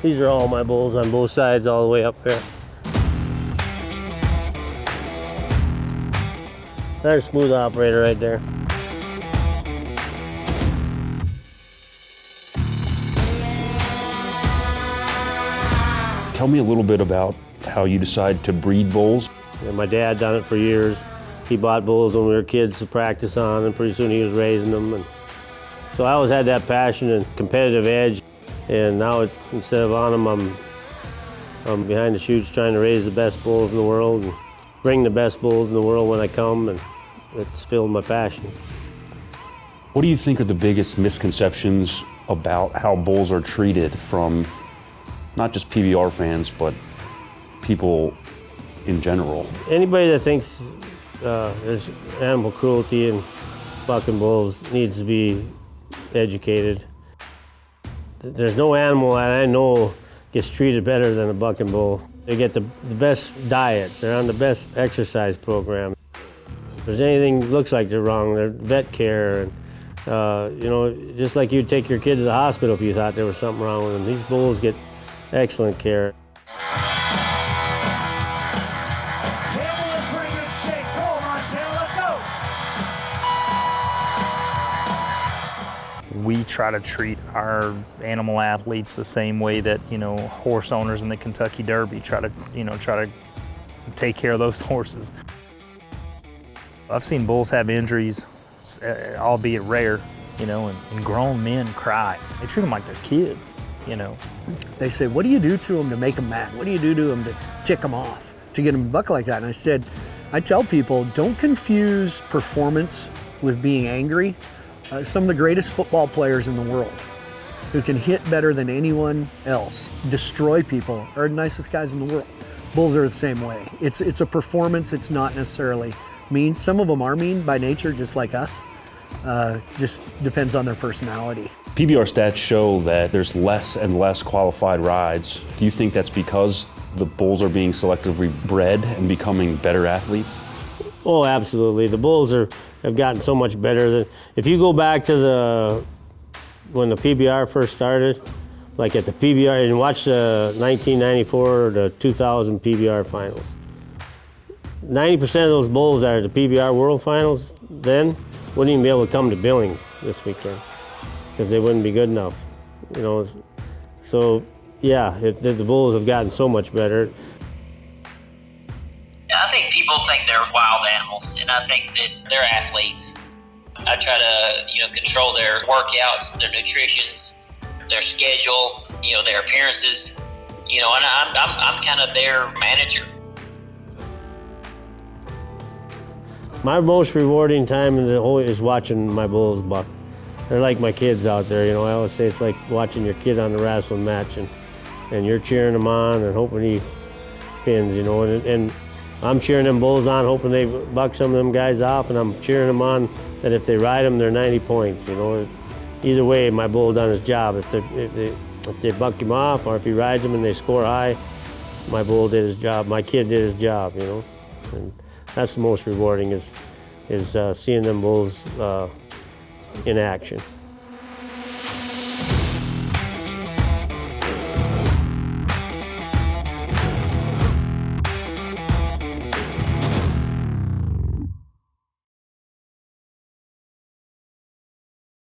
These are all my bulls on both sides all the way up there. There's a smooth operator right there. Tell me a little bit about how you decide to breed bulls. And my dad done it for years. He bought bulls when we were kids to practice on, and pretty soon he was raising them. And so I always had that passion and competitive edge. And now instead of on them, I'm behind the chutes trying to raise the best bulls in the world and bring the best bulls in the world when I come, and it's filled my passion. What do you think are the biggest misconceptions about how bulls are treated from not just PBR fans, but people in general? Anybody that thinks there's animal cruelty in bucking bulls needs to be educated. There's no animal that I know gets treated better than a bucking bull. They get the best diets, they're on the best exercise program. If there's anything that looks like they're wrong, they're vet care. And, you know, just like you'd take your kid to the hospital if you thought there was something wrong with them. These bulls get excellent care. We try to treat our animal athletes the same way that, you know, horse owners in the Kentucky Derby try to take care of those horses. I've seen bulls have injuries, albeit rare, you know, and grown men cry. They treat them like they're kids, you know. They say, what do you do to them to make them mad? What do you do to them to tick them off, to get them to buck like that? And I said, I tell people, don't confuse performance with being angry. Some of the greatest football players in the world who can hit better than anyone else, destroy people, are the nicest guys in the world. Bulls are the same way. It's a performance, it's not necessarily mean. Some of them are mean by nature, just like us. Just depends on their personality. PBR stats show that there's less and less qualified rides. Do you think that's because the bulls are being selectively bred and becoming better athletes? Oh, absolutely. The bulls have gotten so much better. If you go back to when the PBR first started, like at the PBR, and watch the 1994 to 2000 PBR finals. 90% of those bulls that are at the PBR World Finals then wouldn't even be able to come to Billings this weekend because they wouldn't be good enough, you know. So yeah, the bulls have gotten so much better. I think people think they're wild animals, and I think that they're athletes. I try to, you know, control their workouts, their nutritions, their schedule, you know, their appearances, you know, and I'm kind of their manager. My most rewarding time is watching my bulls buck. They're like my kids out there, you know. I always say it's like watching your kid on the wrestling match, and you're cheering him on and hoping he pins, you know, and I'm cheering them bulls on, hoping they buck some of them guys off, and I'm cheering them on that if they ride them, they're 90 points, you know. Either way, my bull done his job. If they buck him off, or if he rides them and they score high, my bull did his job. My kid did his job, you know. And that's the most rewarding is seeing them bulls in action.